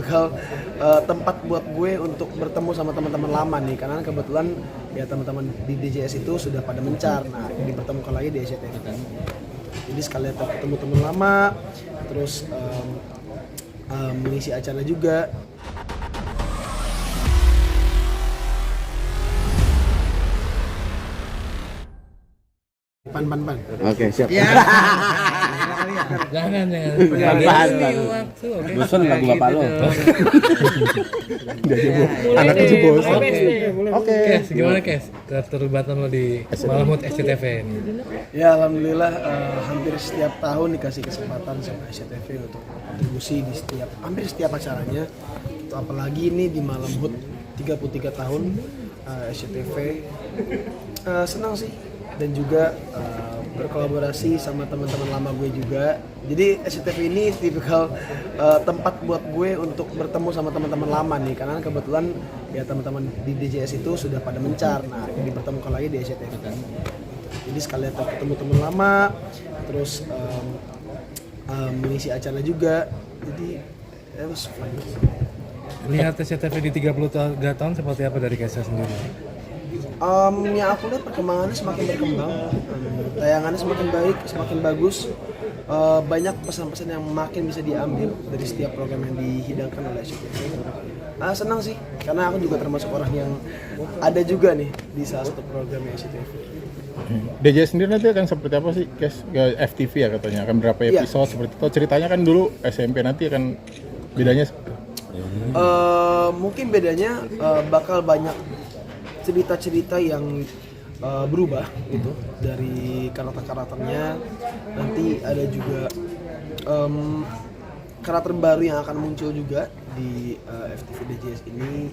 tipikal tempat buat gue untuk bertemu sama teman-teman lama nih, karena kebetulan ya teman-teman di DJS itu sudah pada mencar. Nah, dipertemukan lagi di SCTV. Jadi sekalian ketemu teman lama, terus mengisi acara juga. Pan. Oke, siap. Ya. Jangan. Pan. Bosan lagu bapak lo. Anaknya sih bosan. Oke. Kes, gimana Kes? Keterlibatan lo di Malamut SCTV ini? Ya alhamdulillah hampir setiap tahun dikasih kesempatan sama SCTV untuk kontribusi di hampir setiap acaranya. Apalagi ini di Malam HUT 33 tahun SCTV. Senang sih, dan juga berkolaborasi sama teman-teman lama gue juga. Jadi SCTV ini tipikal tempat buat gue untuk bertemu sama teman-teman lama nih, karena kebetulan ya teman-teman di DJS itu sudah pada mencar. Nah, dipertemukan lagi di SCTV. Jadi sekalian ketemu teman lama, terus mengisi acara juga. Jadi it was fun. Lihat SCTV di 33 tahun seperti apa dari Kesa sendiri? Yang aku lihat perkembangannya semakin berkembang, tayangannya semakin baik, semakin bagus. Banyak pesan-pesan yang makin bisa diambil dari setiap program yang dihidangkan oleh SCTV. Senang sih, karena aku juga termasuk orang yang ada juga nih di salah satu program SCTV. DJ sendiri nanti akan seperti apa sih, guys? FTV ya katanya, akan berapa episode seperti itu? Ceritanya kan dulu SMP, nanti akan bedanya? Mungkin bedanya bakal banyak cerita-cerita yang berubah gitu dari karakter-karakternya. Nanti ada juga karakter baru yang akan muncul juga di FTV DJS ini.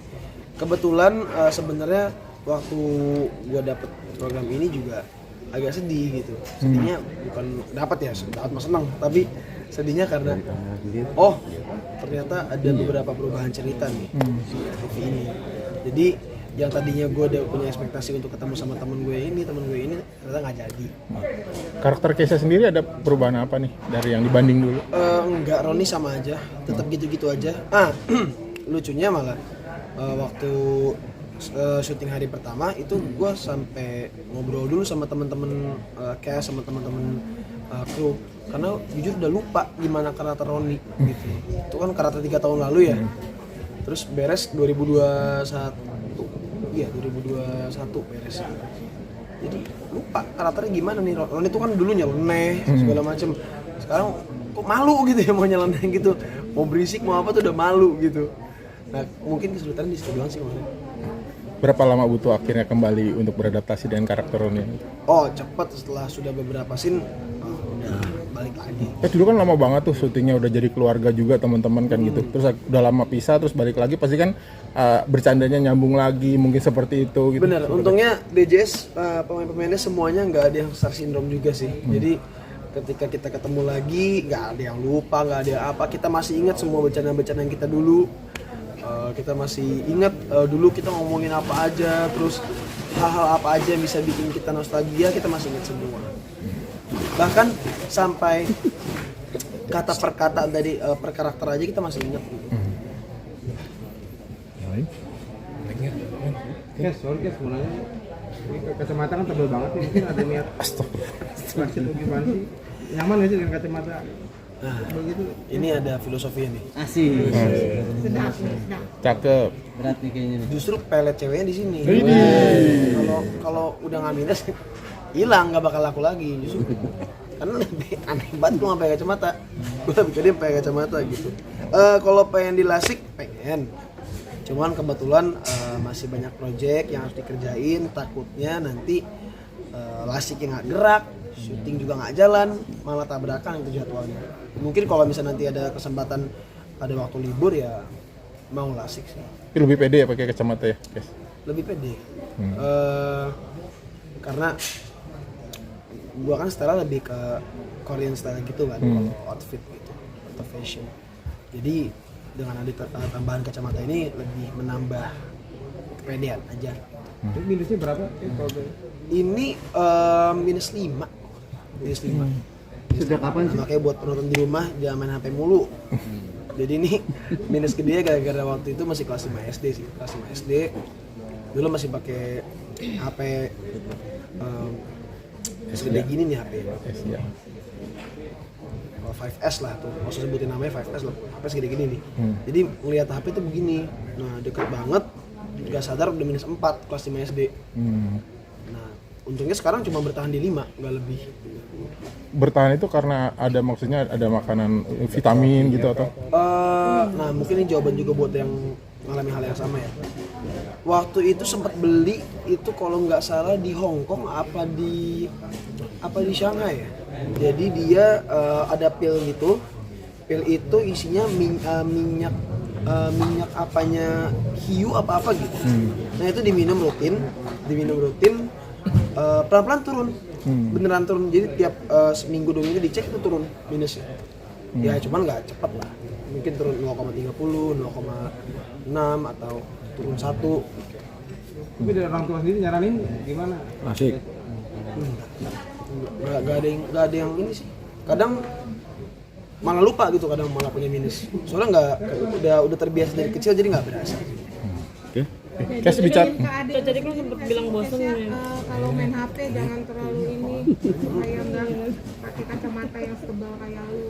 Kebetulan sebenarnya waktu gue dapet program ini juga agak sedih gitu. Sedihnya bukan dapat mah senang, tapi sedihnya karena ternyata ada beberapa perubahan cerita nih di FTV ini. Jadi yang tadinya gue udah punya ekspektasi untuk ketemu sama temen gue ini ternyata nggak jadi. Karakter Kesa sendiri ada perubahan apa nih dari yang dibanding dulu? Enggak, Roni sama aja, tetap gitu-gitu aja. Lucunya malah waktu syuting hari pertama itu gue sampai ngobrol dulu sama temen-temen cast, sama temen-temen kru, karena jujur udah lupa gimana karakter Roni gitu. Itu kan karakter 3 tahun lalu ya. Terus beres 2021 beres. Jadi lupa karakternya gimana nih. Roni itu kan dulu nyeleneh segala macem. Sekarang kok malu gitu ya, mau nyeleneh gitu, mau berisik mau apa tuh udah malu gitu. Nah mungkin kesulitan di situ doang sih kemarin. Berapa lama butuh akhirnya kembali untuk beradaptasi dengan karakter Roni? Cepat, setelah sudah beberapa scene udah balik lagi. Dulu kan lama banget tuh syutingnya, udah jadi keluarga juga teman-teman kan gitu. Terus udah lama pisah, terus balik lagi pasti kan bercandanya nyambung lagi, mungkin seperti itu gitu. Bener, untungnya DJS pemain-pemainnya semuanya nggak ada yang star syndrome juga sih. Jadi ketika kita ketemu lagi nggak ada yang lupa, nggak ada apa, kita masih ingat semua bercanda-bercanda yang kita dulu. Kita masih ingat dulu kita ngomongin apa aja, terus hal-hal apa aja yang bisa bikin kita nostalgia, kita masih ingat semua. Bahkan sampai kata per kata dari per karakter aja kita masih ingat. Sorry mau nanya. Ini kacamata kan tebal banget nih, mungkin ada niat. Astagfirullah. Gimana sih? Nyaman nggak sih dengan kacamata? Begitu. Ini ada filosofinya nih. Asik. Sedap. Cakep. Berat nih kayaknya nih. Justru pelet ceweknya di sini. Kalau udah nggak minus hilang, nggak bakal laku lagi justru. Karena lebih aneh banget gue nggak pakai kacamata. Gue lebih ke dia pakai kacamata gitu. Kalau pengen dilasik pengen. Cuman kebetulan masih banyak project yang harus dikerjain. Takutnya nanti lasiknya nggak gerak, syuting juga nggak jalan, malah tabrakan itu jadwalnya. Mungkin kalau misalnya nanti ada kesempatan, ada waktu libur ya mau lasik sih. Tapi lebih pede ya pakai kacamata ya, guys? Lebih pede. Karena gua kan style lebih ke Korean style gitu kan, kalau outfit gitu atau fashion. Jadi dengan ada tambahan kacamata ini lebih menambah kepedean aja. Itu minusnya berapa? Ini minus 5. Sejak kapan sih? Makanya buat penonton di rumah jangan main HP mulu. Jadi ini minus kedua gara-gara waktu itu masih kelas 5 SD sih. Kelas 5 SD dulu masih pakai HP segede gini nih HP. Ya. 5S lah tuh, nggak usah sebutin namanya 5S lah, HP segede gini nih. Jadi ngeliat HP tuh begini, nah deket banget, gak sadar udah minus 4 kelas 5 SD. Nah untungnya sekarang cuma bertahan di 5, nggak lebih. Bertahan itu karena ada maksudnya ada makanan vitamin gitu atau? Nah mungkin ini jawaban juga buat yang mengalami hal yang sama ya. Waktu itu sempat beli itu kalau nggak salah di Hong Kong apa di Shanghai ya. Jadi dia ada pil gitu. Pil itu isinya minyak apanya hiu apa gitu. Nah itu diminum rutin, pelan-pelan turun. Beneran turun. Jadi tiap seminggu 2 minggu dicek itu turun minusnya. Ya cuman nggak cepat lah. Mungkin turun 0,30, 0,6 atau turun 1. Tapi dari orang tua sendiri nyaranin gimana? Asik. Nggak ada yang ini sih. Kadang malah lupa gitu, kadang malah punya minus. Soalnya udah terbiasa dari kecil jadi nggak berasa. Oke. Kes bicara. Tadi kan sempat bilang bosan ya. Kalau main HP jangan terlalu ini supaya nggak pakai kacamata yang setebal kayak lu.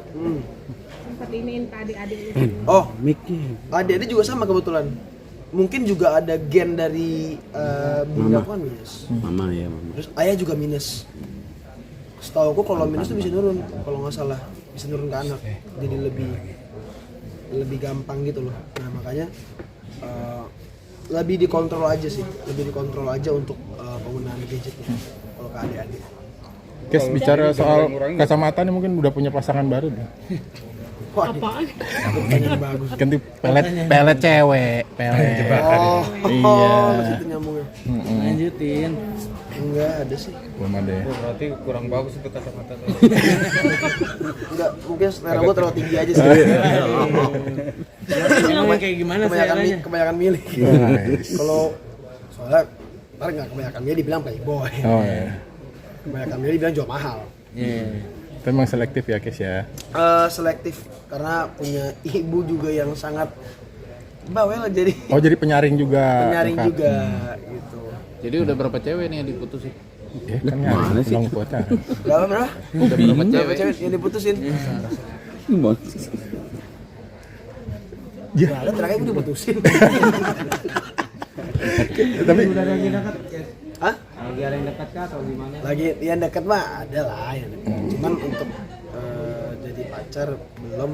Sempat iniin ke adik-adik lu. Oh, Mickey. adik-adik juga sama kebetulan. Mungkin juga ada gen dari bunda aku kan minus. Mama ya, mama. Terus ayah juga minus. Setahu aku kalau minus tuh bisa nurun, kalau nggak salah bisa nurun ke anak. Jadi lebih gampang gitu loh. Nah makanya lebih dikontrol aja sih, untuk penggunaan gadgetnya kalau ke adik-adik. Kes bicara soal kacamata nih mungkin udah punya pasangan baru nih. Wah, Apaan? pertanyaan bagus. Ganti pelet cewek, pelet. Oh, Iya. itu nyambungnya. Lanjutin. Enggak ada sih. Belum ada ya. Berarti kurang bagus untuk kacamata. Enggak, mungkin selera gue terlalu tinggi aja sih. Emang kayak gimana Kebanyakan milih. Kalau soalnya ntar nggak kebanyakan milih dibilang playboy. Oh iya. Kebanyakan milih dibilang jual mahal. Tapi emang selektif ya Kes ya. Selektif karena punya ibu juga yang sangat bawel lah jadi Oh jadi penyaring juga. penyaring Lengkap. juga gitu. Jadi udah berapa cewek nih yang diputusin? Ya kan mana sih? Belum pacaran. Berapa? Udah berapa Berapa cewek? cewek yang diputusin? Ya. Ada terakhir gue diputusin. Tapi Udah ada yang dekat, ya? Hah? Lagi ada yang dekat kah atau gimana? Lagi yang deket mah ada lah yang deket. Cuman untuk jadi pacar belum.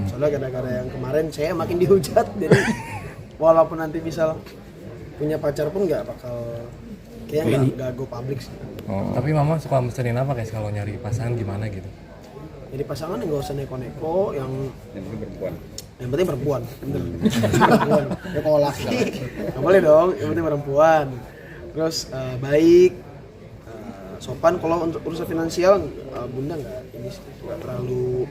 Soalnya gara-gara yang kemarin saya makin dihujat jadi walaupun nanti misal punya pacar pun nggak bakal kayaknya nggak go public sih. Tapi mama suka mesenin apa guys kalau nyari pasangan gimana gitu? Jadi pasangan yang nggak usah neko-neko, yang penting perempuan. Bener. Perempuan. Ya kalau laki nggak boleh dong, yang penting perempuan. Terus baik, sopan. Kalau untuk urusan finansial, bunda nggak terlalu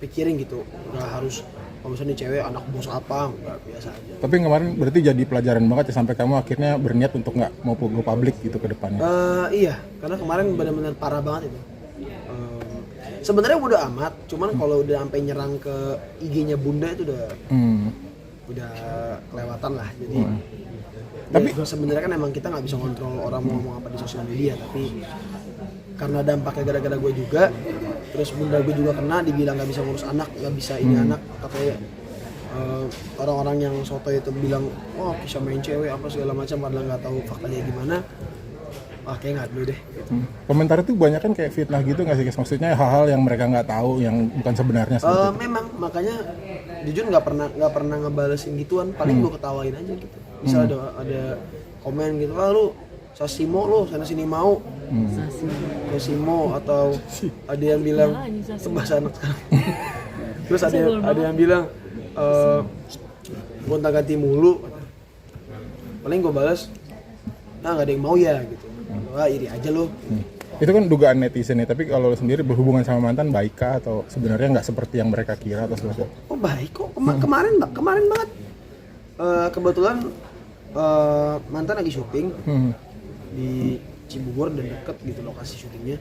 pikirin gitu. Nggak harus kalau misalnya cewek anak bos apa, nggak, biasa aja. Tapi kemarin berarti jadi pelajaran banget ya sampai kamu akhirnya berniat untuk nggak mau go public gitu ke depannya. Iya, karena kemarin benar-benar parah banget itu. Sebenarnya udah amat, cuman kalau udah sampai nyerang ke IG-nya bunda itu udah kelewatan lah. Jadi tapi sebenarnya kan emang kita nggak bisa kontrol orang mau ngomong apa di sosial media, tapi karena dampaknya gara-gara gue juga, terus bunda gue juga kena, dibilang nggak bisa ngurus anak, nggak bisa ini anak, katanya orang-orang yang soto itu bilang, oh bisa main cewek apa segala macam, padahal nggak tahu faktanya gimana. Wah kayak nggak dulu deh. Komentar itu banyak kan kayak fitnah gitu nggak sih Kes? Maksudnya hal-hal yang mereka nggak tahu, yang bukan sebenarnya seperti itu. Memang makanya jujur nggak pernah ngebalesin gituan, paling gue ketawain aja gitu. Misal ada komen gitu, ah lu sasimo lu sana sini mau, sasimo, atau ada yang bilang itu bahasa anak sekarang. Terus ada yang bilang gonta ganti mulu, paling gue balas, nah nggak ada yang mau ya gitu. Wah iri aja lo. Itu kan dugaan netizen ya, tapi kalau lo sendiri berhubungan sama mantan baik kah atau sebenarnya nggak seperti yang mereka kira atau seperti itu? Oh baik kok, kemarin banget. Kebetulan mantan lagi syuting di Cibubur dan deket gitu lokasi syutingnya.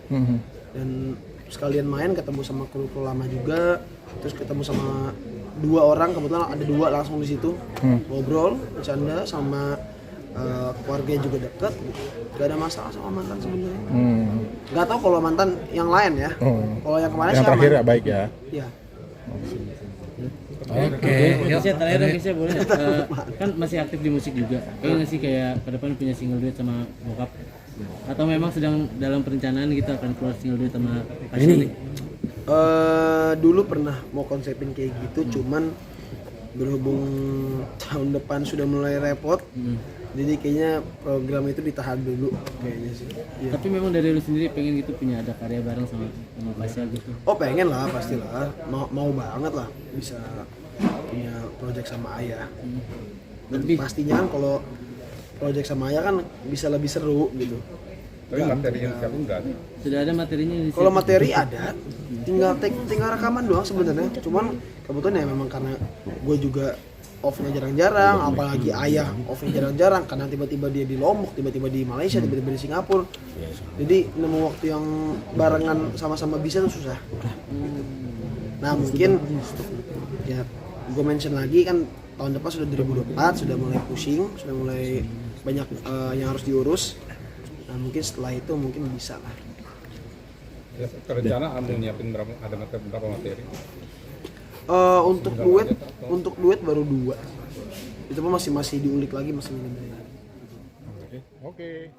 Dan sekalian main ketemu sama kru lama juga, terus ketemu sama 2 orang, kebetulan ada 2 langsung di situ ngobrol, bercanda sama keluarganya juga deket, gak ada masalah sama mantan sebenarnya. Gak tahu kalau mantan yang lain ya. Kalau yang kemarin Yang sih terakhir aman. ya baik ya. Iya. Oke, yuk. Kesha, terakhir dong Kesha, boleh nggak? Kan masih aktif di musik juga. Pengen nggak sih kayak ke depan punya single duet sama bokap? Atau memang sedang dalam perencanaan gitu akan keluar single duet sama Pasha nih? Dulu pernah mau konsepin kayak gitu, cuman berhubung tahun depan sudah mulai repot, jadi kayaknya program itu ditahan dulu kayaknya sih. Iya. Tapi memang dari lu sendiri pengen gitu punya ada karya bareng sama Pasha gitu? Oh pengen lah, pastilah, mau banget lah bisa punya project sama Ayah. Dan pastinya kan kalau project sama Ayah kan bisa lebih seru gitu. Tapi materinya disiapin nggak ada. Sudah ada materinya di Kalau materi ada, tinggal rekaman doang sebenarnya. Cuman kebetulan ya memang karena gue juga off-nya jarang-jarang, apalagi Ayah off-nya jarang-jarang karena tiba-tiba dia di Lombok, tiba-tiba di Malaysia, tiba-tiba di Singapura. Jadi nemu waktu yang barengan sama-sama bisa tuh susah. Nah mungkin ya gue mention lagi kan tahun depan sudah 2024, sudah mulai pusing, sudah mulai banyak yang harus diurus. Nah mungkin setelah itu mungkin bisa lah. Ya, rencana mau nyiapin berapa materi? Untuk duet baru 2. Itu pun masih diulik lagi, masih minim. Oke.